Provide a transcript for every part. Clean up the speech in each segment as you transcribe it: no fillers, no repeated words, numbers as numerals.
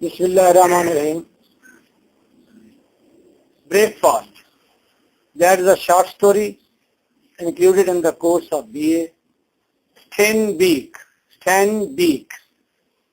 Bismillahirrahmanirrahim. Breakfast. That is a short story included in the course of BA. Sten Beek.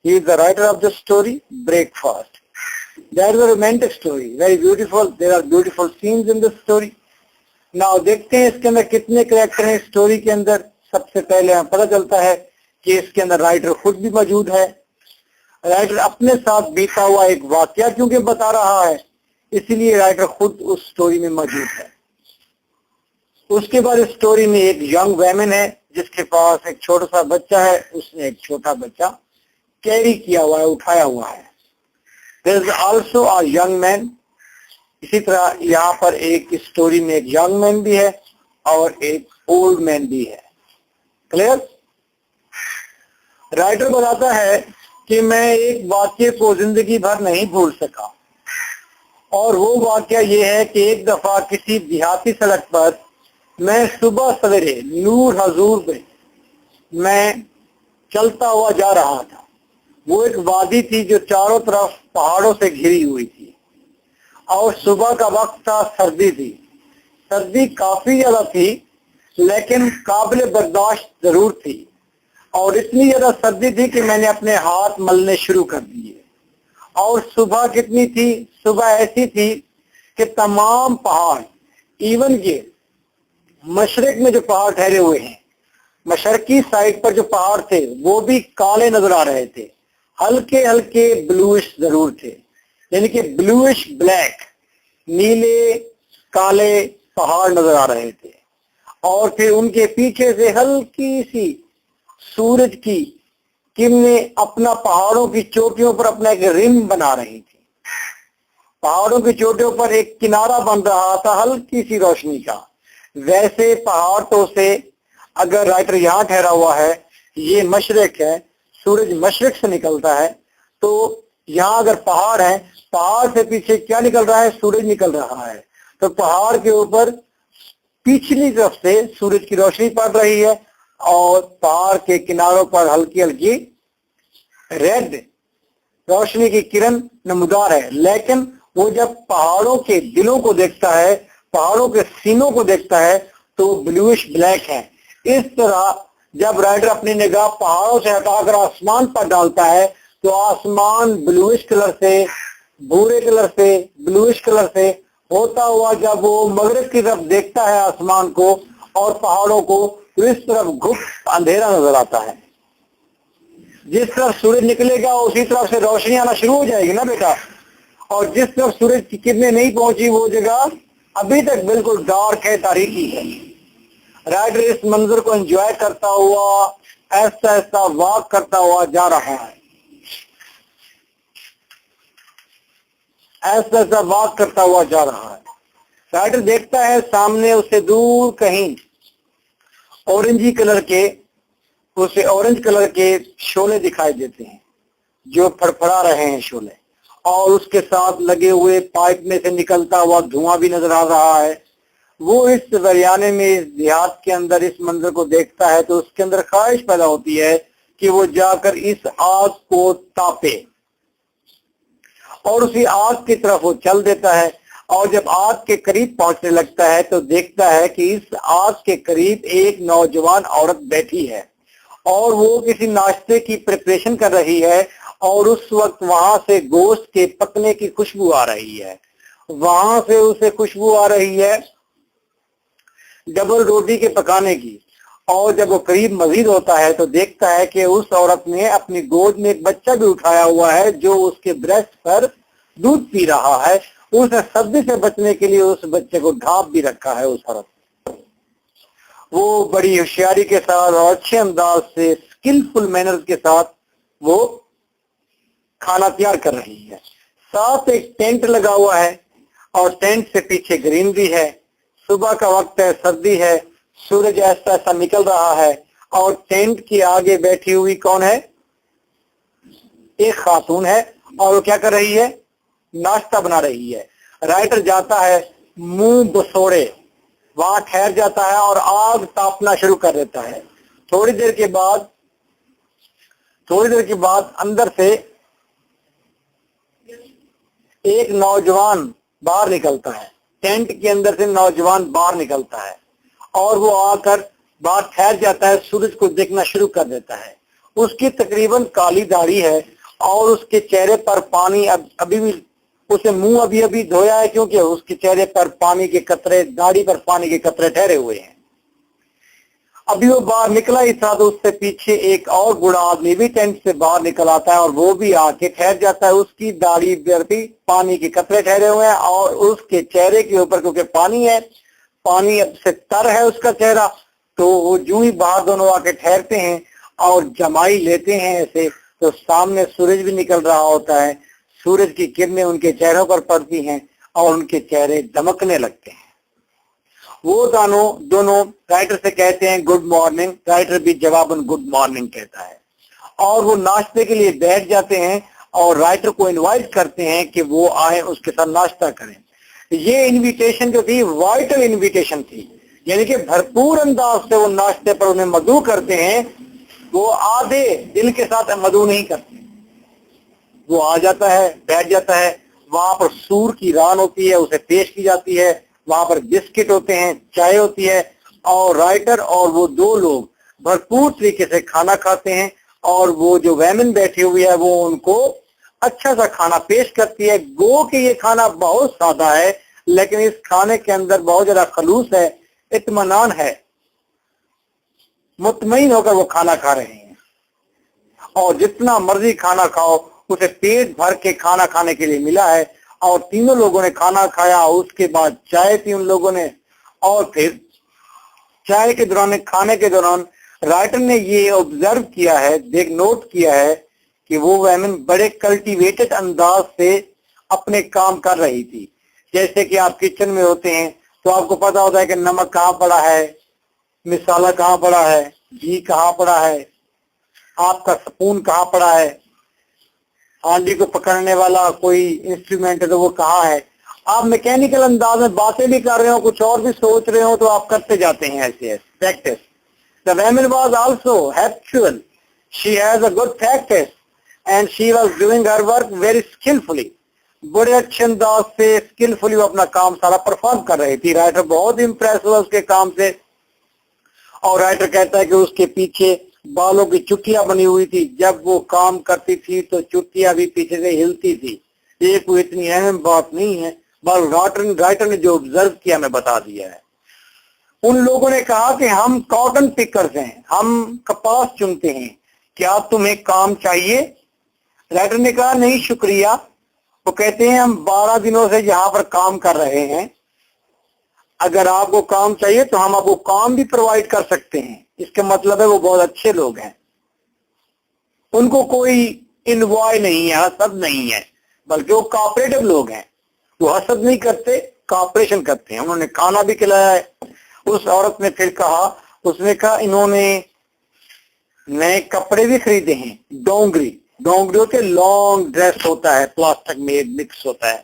He is the writer of the story, Breakfast. That is a romantic story, very beautiful. There are beautiful scenes in the story. Now देखते हैं इसके अंदर कितने character हैं story के अंदर। सबसे पहले हमें पता चलता है कि इसके अंदर राइटर खुद भी मौजूद है। राइटर अपने साथ बीता हुआ एक वाकया क्योंकि बता रहा है, इसीलिए राइटर खुद उस स्टोरी में मौजूद है। उसके बाद इस स्टोरी में एक यंग वैमन है जिसके पास एक छोटा सा बच्चा है। उसने एक छोटा बच्चा कैरी किया हुआ है, उठाया हुआ है। There is also a young man. इसी तरह यहाँ पर एक स्टोरी में एक यंग मैन भी है और एक ओल्ड मैन भी है। क्लियर? राइटर बताता है कि मैं एक वाक्य को जिंदगी भर नहीं भूल सका, और वो वाक्य ये है कि एक दफा किसी देहाती सड़क पर मैं सुबह सवेरे नूर हजूर में मैं चलता हुआ जा रहा था। वो एक वादी थी जो चारों तरफ पहाड़ों से घिरी हुई थी और सुबह का वक्त था, सर्दी थी। सर्दी काफी ज्यादा थी लेकिन काबिल बर्दाश्त जरूर थी, और इतनी ज्यादा सर्दी थी कि मैंने अपने हाथ मलने शुरू कर दिए। और सुबह कितनी थी? सुबह ऐसी थी कि तमाम पहाड़, इवन के मशरक में जो पहाड़ ठहरे हुए हैं, मशरकी साइड पर जो पहाड़ थे वो भी काले नजर आ रहे थे। हल्के हल्के ब्लूइश जरूर थे, यानी कि ब्लूइश ब्लैक, नीले काले पहाड़ नजर आ रहे थे। और फिर उनके पीछे से हल्की सी सूरज की किरणें अपना पहाड़ों की चोटियों पर अपना एक रिम बना रही थी। पहाड़ों की चोटियों पर एक किनारा बन रहा था हल्की सी रोशनी का। वैसे पहाड़ तो से, अगर राइटर यहाँ ठहरा हुआ है, ये मशरक है, सूरज मशरक से निकलता है, तो यहाँ अगर पहाड़ है, पहाड़ से पीछे क्या निकल रहा है? सूरज निकल रहा है। तो पहाड़ के ऊपर पिछली तरफ से सूरज की रोशनी पड़ रही है और पहाड़ के किनारों पर हल्की हल्की रेड रोशनी की किरण नमूदार है। लेकिन वो जब पहाड़ों के दिलों को देखता है, पहाड़ों के सीनों को देखता है, तो ब्लूइश ब्लैक है। इस तरह जब राइटर अपनी निगाह पहाड़ों से हटाकर आसमान पर डालता है, तो आसमान ब्लूइश कलर से, भूरे कलर से, ब्लूइश कलर से होता हुआ जब वो मगरिब की तरफ देखता है आसमान को और पहाड़ों को, तो इस तरफ गुप्त अंधेरा नजर आता है। जिस तरफ सूरज निकलेगा उसी तरफ से रोशनी आना शुरू हो जाएगी ना बेटा, और जिस तरफ सूरज की किरणें नहीं पहुंची वो जगह अभी तक बिल्कुल डार्क है, तारीकी है। राइटर इस मंजर को एंजॉय करता हुआ ऐसा ऐसा वॉक करता हुआ जा रहा है, ऐसा ऐसा वॉक करता हुआ जा रहा है। राइटर देखता है सामने उसे दूर कहीं ऑरेंज कलर के शोले दिखाई देते हैं जो फड़फड़ा रहे हैं शोले, और उसके साथ लगे हुए पाइप में से निकलता हुआ धुआं भी नजर आ रहा है। वो इस दरियाने में, इस देहात के अंदर इस मंजर को देखता है तो उसके अंदर ख्वाहिश पैदा होती है कि वो जाकर इस आग को तापे, और उसी आग की तरफ वो चल देता है। और जब आग के करीब पहुंचने लगता है तो देखता है कि इस आग के करीब एक नौजवान औरत बैठी है और वो किसी नाश्ते की प्रिपरेशन कर रही है, और उस वक्त वहां से गोश्त के पकने की खुशबू आ रही है। वहां से उसे खुशबू आ रही है डबल रोटी के पकाने की। और जब वो करीब मजीद होता है तो देखता है कि उस औरत ने अपनी गोद में एक बच्चा भी उठाया हुआ है जो उसके ब्रेस्ट पर दूध पी रहा है। उसने सर्दी से बचने के लिए उस बच्चे को ढांप भी रखा है उस औरत। वो बड़ी होशियारी के साथ और अच्छे अंदाज से, स्किलफुल मैनर्स के साथ वो खाना तैयार कर रही है। साथ एक टेंट लगा हुआ है और टेंट से पीछे ग्रीनरी है। सुबह का वक्त है, सर्दी है, सूरज ऐसा ऐसा निकल रहा है, और टेंट के आगे बैठी हुई कौन है? एक खातून है, और वो क्या कर रही है? नाश्ता बना रही है। राइटर जाता है मुंह बसोड़े, वहां ठहर जाता है और आग तापना शुरू कर देता है। थोड़ी देर के बाद अंदर से एक नौजवान बाहर निकलता है, टेंट के अंदर से नौजवान बाहर निकलता है और वो आकर बाहर ठहर जाता है, सूरज को देखना शुरू कर देता है। उसकी तकरीबन काली दाढ़ी है और उसके चेहरे पर पानी अभी भी, उसे मुंह अभी अभी धोया है क्योंकि उसके चेहरे पर पानी के कतरे, दाढ़ी पर पानी के कतरे ठहरे हुए हैं। अभी वो बाहर निकला ही था तो उससे पीछे एक और बूढ़ा आदमी भी टेंट से बाहर निकल आता है और वो भी आके ठहर जाता है। उसकी दाढ़ी पर भी पानी के कतरे ठहरे हुए हैं और उसके चेहरे के ऊपर, क्योंकि पानी है, पानी अब से तर है उसका चेहरा, तो वो जो ही बाहर दोनों आके ठहरते हैं और जमाई लेते हैं ऐसे, तो सामने सूरज भी निकल रहा होता है। सूरज की किरणें उनके चेहरों पर पड़ती हैं और उनके चेहरे दमकने लगते हैं। वो दोनों राइटर से कहते हैं गुड मॉर्निंग। राइटर भी जवाबन गुड मॉर्निंग कहता है और वो नाश्ते के लिए बैठ जाते हैं और राइटर को इनवाइट करते हैं कि वो आए उसके साथ नाश्ता करें। ये इनविटेशन जो थी वाइटल इनविटेशन थी, यानी कि भरपूर अंदाज से वो नाश्ते पर उन्हें मदऊ करते हैं। वो आधे दिल के साथ मदऊ नहीं करते। वो आ जाता है, बैठ जाता है, वहां पर सूर की रान होती है, उसे पेश की जाती है, वहां पर बिस्किट होते हैं, चाय होती है और राइटर और वो दो लोग भरपूर तरीके से खाना खाते हैं और वो जो वैमन बैठी हुई है वो उनको अच्छा सा खाना पेश करती है। गो कि ये खाना बहुत सादा है लेकिन इस खाने के अंदर बहुत ज्यादा खलूस है, इत्मीनान है, मुतमईन होकर वो खाना खा रहे हैं और जितना मर्जी खाना खाओ, उसे पेट भर के खाना खाने के लिए मिला है। और तीनों लोगों ने खाना खाया, उसके बाद चाय पी उन लोगों ने और फिर चाय के दौरान, खाने के दौरान राइटर ने ये ऑब्जर्व किया है, नोट किया है कि वो वैमन बड़े कल्टीवेटेड अंदाज से अपने काम कर रही थी। जैसे कि आप किचन में होते हैं तो आपको पता होता है कि नमक कहाँ पड़ा है, मिसाला कहाँ पड़ा है, घी कहाँ पड़ा है, आपका स्पून कहाँ पड़ा है, हांडी को पकड़ने वाला कोई इंस्ट्रूमेंट है तो वो कहाँ है। आप मैकेनिकल अंदाज में बातें भी कर रहे हो, कुछ और भी सोच रहे हो तो आप करते जाते हैं ऐसे practice. The woman was also habitual. She has a good practice and she was doing her work very skillfully. बड़े अच्छे अंदाज से स्किलफुली वो अपना काम सारा परफॉर्म कर रही थी। राइटर बहुत इम्प्रेस हुआ उसके काम से और राइटर कहता है कि उसके पीछे बालों की चुटियां बनी हुई थी। जब वो काम करती थी तो चुटियां भी पीछे से हिलती थी। ये कोई इतनी अहम बात नहीं है, बस राइटर ने जो ऑब्जर्व किया मैं बता दिया है। उन लोगों ने कहा कि हम कॉटन पिकर्स हैं, हम कपास चुनते हैं, क्या तुम्हें काम चाहिए? राइटर ने कहा नहीं शुक्रिया। वो कहते हैं हम 12 दिनों से यहाँ पर काम कर रहे हैं, अगर आपको काम चाहिए तो हम आपको काम भी प्रोवाइड कर सकते हैं। इसका मतलब है वो बहुत अच्छे लोग हैं, उनको कोई इन्वॉय नहीं है, हसद नहीं है, बल्कि वो कोऑपरेटिव लोग हैं। वो हसद नहीं करते, कोऑपरेशन करते हैं। उन्होंने खाना भी खिलाया है। उस औरत ने फिर कहा, उसने कहा इन्होंने नए कपड़े भी खरीदे हैं। डोंगरी होते लॉन्ग ड्रेस होता है, प्लास्टिक में मिक्स होता है,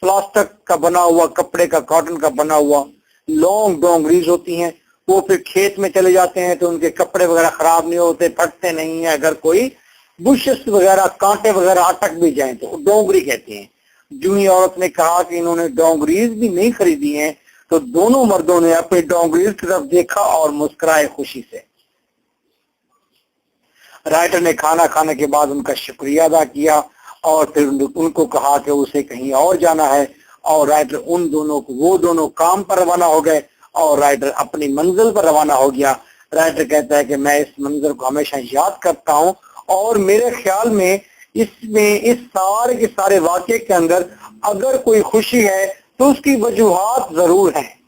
प्लास्टिक का बना हुआ, कपड़े का, कॉटन का बना हुआ लॉन्ग डोंगरीज होती हैं। वो फिर खेत में चले जाते हैं तो उनके कपड़े वगैरह खराब नहीं होते, फटते नहीं है। अगर कोई बुशेस वगैरह, कांटे वगैरह अटक भी जाए तो डोंगरी कहते हैं। जूही औरत ने कहा कि इन्होंने डोंगरीज भी नहीं खरीदी हैं, तो दोनों मर्दों ने अपनी डोंगरीज की तरफ देखा और मुस्कुराए खुशी से। राइटर ने खाना खाने के बाद उनका शुक्रिया अदा किया और फिर उनको कहा कि उसे कहीं और जाना है और राइटर वो दोनों काम पर रवाना हो गए और राइटर अपनी मंजिल पर रवाना हो गया। राइटर कहता है कि मैं इस मंजिल को हमेशा याद करता हूँ और मेरे ख्याल में इस सारे के सारे वाक्य के अंदर अगर कोई खुशी है तो उसकी वजूहात जरूर हैं।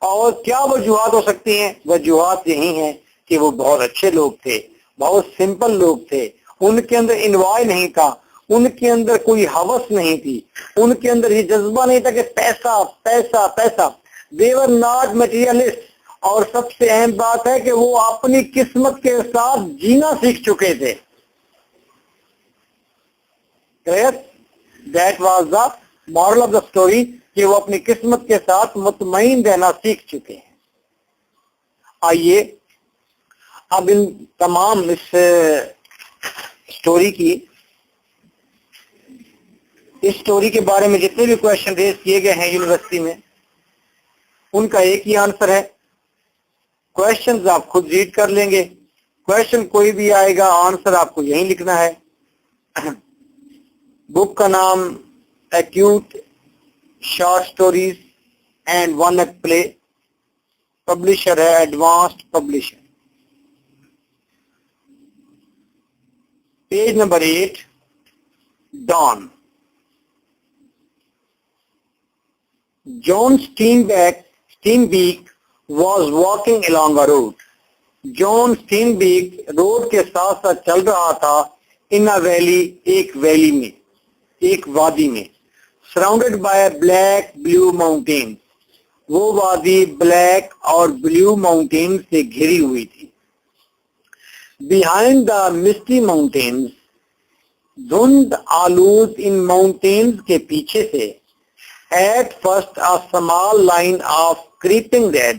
और क्या वजूहात हो सकती हैं? वजूहात यही हैं कि वो बहुत अच्छे लोग थे, बहुत सिंपल लोग थे, उनके अंदर इन्वॉय नहीं था, उनके अंदर कोई हवस नहीं थी, उनके अंदर ये जज्बा नहीं था कि पैसा पैसा पैसा। दे वर नॉट मटेरियलिस्ट। और सबसे अहम बात है कि वो अपनी किस्मत के साथ जीना सीख चुके थे। That was the moral of the story कि वो अपनी किस्मत के साथ मुतमईन रहना सीख चुके हैं। आइए अब इन तमाम इस स्टोरी की इस स्टोरी के बारे में जितने भी क्वेश्चन रेज किए गए हैं यूनिवर्सिटी में, उनका एक ही आंसर है। क्वेश्चंस आप खुद रीड कर लेंगे, क्वेश्चन कोई भी आएगा, आंसर आपको यहीं लिखना है। बुक का नाम acute short stories and one act play, publisher है advanced publisher. Page number 8, dawn. John Steinbeck was walking along a road. John Steinbeck road के साथ साथ चल रहा था in a valley, एक वैली में, एक वादी में, surrounded by black blue mountains. वो वादी ब्लैक और ब्लू माउंटेन से घिरी हुई थी। Behind the misty mountains, धुंध आलूद इन माउंटेन्स के पीछे से At first a small line of creeping red,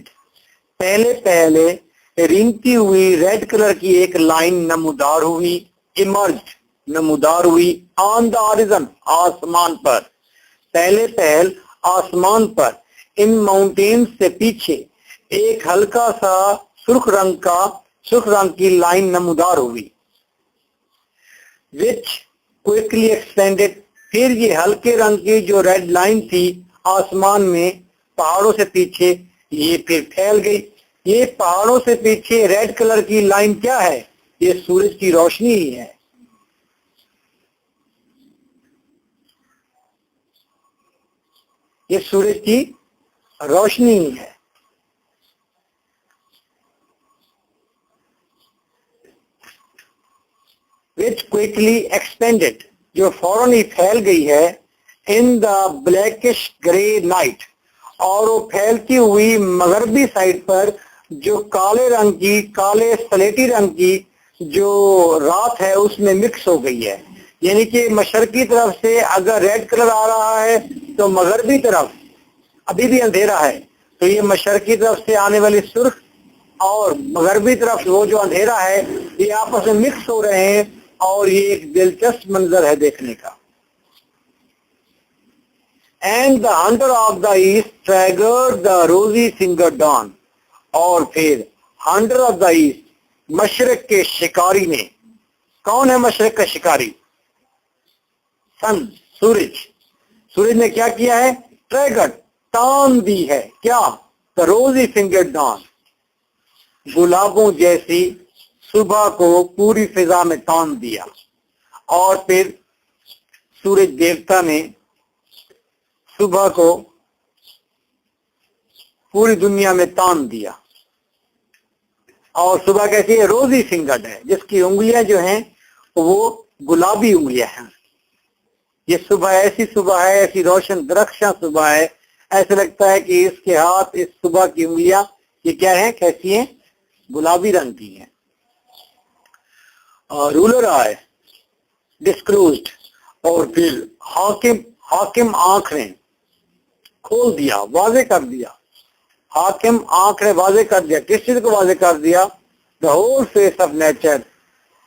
पहले रिंगती हुई रेड कलर की एक लाइन नमूदार हुई, emerged नमूदार हुई, on the horizon आसमान पर, पहले आसमान पर इन माउंटेन्स से पीछे एक हल्का सा सुर्ख रंग की लाइन नमूदार हुई, which quickly extended, फिर ये हल्के रंग की जो रेड लाइन थी आसमान में पहाड़ों से पीछे, ये फिर फैल गई। ये पहाड़ों से पीछे रेड कलर की लाइन क्या है? ये सूरज की रोशनी ही है। ये सूरज की रोशनी ही है। Which quickly expanded, जो फौरन ही फैल गई है, in the blackish grey night, और वो फैलती हुई मगरबी साइड पर जो काले सलेटी रंग की जो रात है उसमें मिक्स हो गई है। यानी कि मशरकी तरफ से अगर रेड कलर आ रहा है तो मगरबी तरफ अभी भी अंधेरा है, तो ये मशरकी तरफ से आने वाली सुर्ख और मगरबी तरफ वो जो अंधेरा है ये आपस में मिक्स हो रहे हैं, और ये एक दिलचस्प मंजर है देखने का। And the hunter of the east dragged the rosy finger dawn, और फिर हंटर ऑफ द ईस्ट, मशरक के शिकारी ने, कौन है मशरक का शिकारी? सन, सूरज ने क्या किया है? ट्रैगर्ड, तान दी है, क्या? द रोजी फिंगर डॉन, गुलाबों जैसी सुबह को पूरी फिजा में तान दिया। और फिर सूरज देवता ने सुबह को पूरी दुनिया में तान दिया। और सुबह कैसी है? रोजी फिंगर्ड है, जिसकी उंगलियां जो हैं वो गुलाबी उंगलियां हैं। ये सुबह ऐसी रोशन दरख्शां सुबह है, ऐसा लगता है कि इसके हाथ, इस सुबह की उंगलियां ये क्या है, कैसी हैं? गुलाबी रंग की हैं। रूलर आए डिस्क्लोज्ड, और फिर हाकिम आंख ने खोल दिया, वाजे कर दिया। हाकिम आंख ने वाजे कर दिया, किस चीज को वाजे कर दिया? The whole face of nature,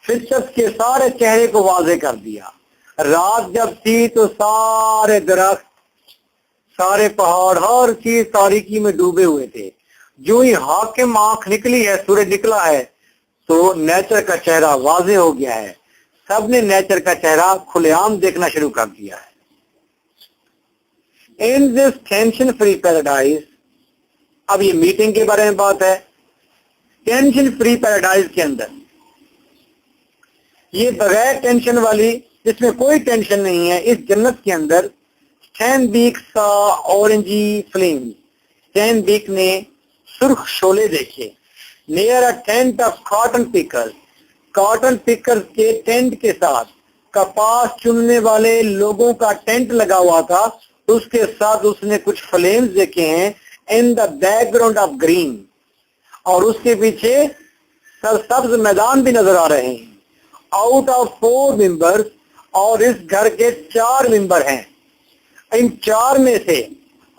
फितरत के सारे चेहरे को वाजे कर दिया। रात जब थी तो सारे दरख्त, सारे पहाड़, हर चीज तारीकी में डूबे हुए थे। जो ही हाकिम आंख निकली है, सूरज निकला है, तो नेचर का चेहरा वाजे हो गया है। सबने नेचर का चेहरा खुलेआम देखना शुरू कर दिया है। In this tension free paradise, अब ये मीटिंग के बारे में बात है। टेंशन फ्री पैराडाइज के अंदर, ये बगैर टेंशन वाली, जिसमें कोई टेंशन नहीं है, इस जन्नत के अंदर स्टैनबीक सा ऑरेंजी फ्लेम, स्टैनबीक ने सुर्ख शोले देखे। Near a tent of cotton picker के टेंट के साथ कपास चुनने वाले लोगों का टेंट लगा हुआ था, उसके साथ उसने कुछ फ्लेम्स देखे हैं। In the background of green, और उसके पीछे सब्ज मैदान भी नजर आ रहे हैं। आउट ऑफ 4 मेंबर्स, और इस घर के 4 मेंबर हैं। इन 4 में से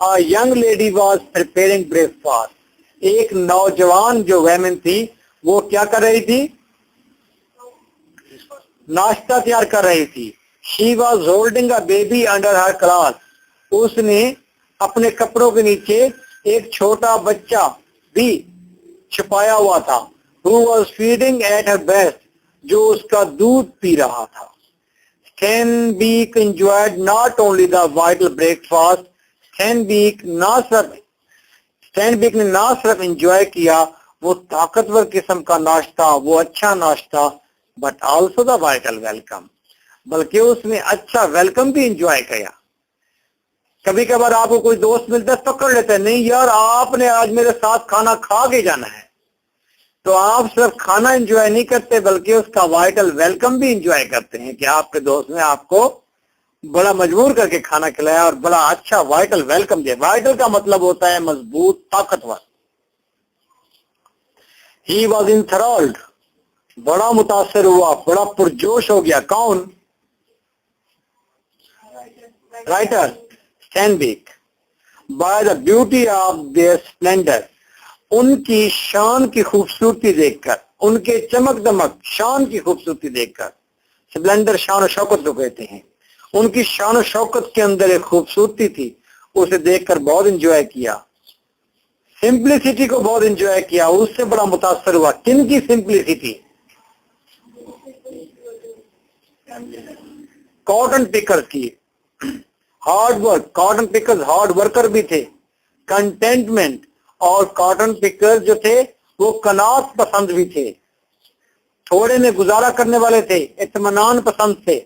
a young lady was preparing breakfast, एक नौजवान जो वैमन थी वो क्या कर रही थी? नाश्ता तैयार कर रही थी। She was holding a baby under her cloth. उसने अपने कपड़ों के नीचे एक छोटा बच्चा भी छुपाया हुआ था. Who was feeding at her breast, जो उसका दूध पी रहा था. Stenbeek enjoyed not only the vital breakfast, Stenbeek ने ना सिर्फ enjoy किया वो ताकतवर किस्म का नाश्ता, वो अच्छा नाश्ता, but also the vital welcome, बल्कि उसने अच्छा वेलकम भी enjoy किया. कभी कभार आपको कोई दोस्त मिलता है पकड़ लेते हैं, नहीं यार आपने आज मेरे साथ खाना खा के जाना है, तो आप सिर्फ खाना एंजॉय नहीं करते बल्कि उसका वाइटल वेलकम भी एंजॉय करते हैं कि आपके दोस्त ने आपको बड़ा मजबूर करके खाना खिलाया और बड़ा अच्छा वाइटल वेलकम दिया. वाइटल का मतलब होता है मजबूत, ताकतवर. ही वॉज इंथरॉल्ड, बड़ा मुतासर हुआ, बड़ा पुरजोश हो गया. कौन? Writer Steinbeck. By the beauty of their splendour, उनकी शान की खूबसूरती देखकर, उनके चमक दमक शान की खूबसूरती देखकर. स्प्लेंडर शान और शौकत को कहते हैं. उनकी शान और शौकत के अंदर एक खूबसूरती थी, उसे देखकर बहुत एंजॉय किया. सिंप्लिसिटी को बहुत एंजॉय किया, उससे बड़ा मुतासर हुआ. किन की सिंप्लिसिटी? कॉटन पिकर की. Hard work, cotton pickers hard worker भी थे. कंटेंटमेंट, और कॉटन पिकर जो थे वो कनात पसंद भी थे, थोड़े में गुजारा करने वाले थे, इत्मीनान पसंद थे.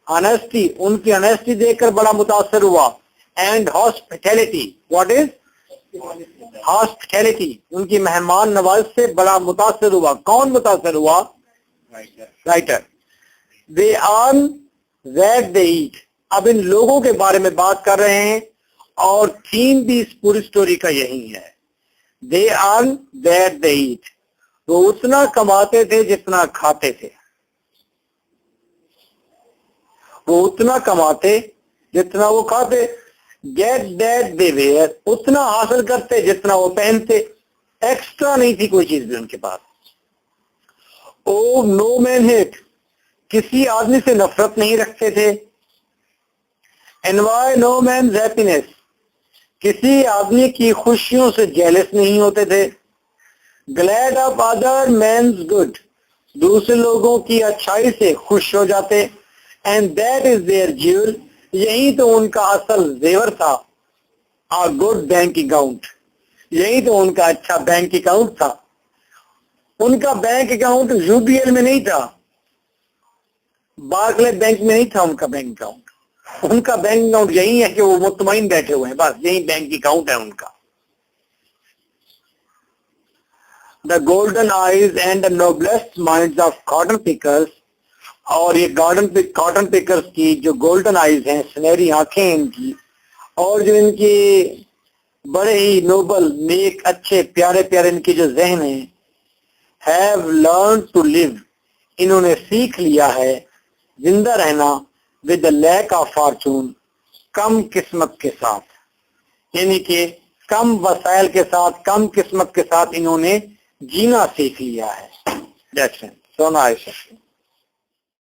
ऑनेस्टी, उनकी ऑनेस्टी देखकर बड़ा मुतासर हुआ. And hospitality, what is hospitality, उनकी मेहमान नवाज से बड़ा मुतासर हुआ. कौन मुतासर हुआ? Writer. They earn that they eat, अब इन लोगों के बारे में बात कर रहे हैं और थीम भी इस पूरी स्टोरी का यही है. दे अर्न दैट दे ईट, वो उतना कमाते थे जितना खाते थे. वो उतना कमाते जितना वो खाते. गेट दैट दे वेयर, उतना हासिल करते जितना वो पहनते. एक्स्ट्रा नहीं थी कोई चीज भी उनके पास. ओ नो मैन हेट, किसी आदमी से नफरत नहीं रखते थे. एनवाय नो मैन हैप्पीनेस, किसी आदमी की खुशियों से जेलस नहीं होते थे. Glad of other man's good, दूसरे लोगों की अच्छाई से खुश हो जाते. And that is their jewel, यही तो उनका असल जेवर था. आ गुड बैंक अकाउंट, यही तो उनका अच्छा बैंक अकाउंट था. उनका बैंक अकाउंट यूबीएल में नहीं था, बार्कले बैंक में नहीं था उनका बैंक अकाउंट. उनका बैंक अकाउंट यही है कि वो मुतमईन बैठे हुए हैं, बस यही बैंक अकाउंट है उनका. The golden eyes and the noblest minds of cotton pickers, और ये कॉटन पिकर्स की जो गोल्डन आईज हैं, सुनहरी आंखें इनकी, और जो इनकी बड़े ही नोबल, नेक, अच्छे, प्यारे प्यारे इनके जो जहन हैं, हैव लर्न टू लिव, इन्होंने सीख लिया है जिंदा रहना. With the lack of fortune, कम किस्मत के साथ, यानी कि कम वसाइल के साथ, कम किस्मत के साथ इन्होंने जीना सीख लिया है. That's it. So nice.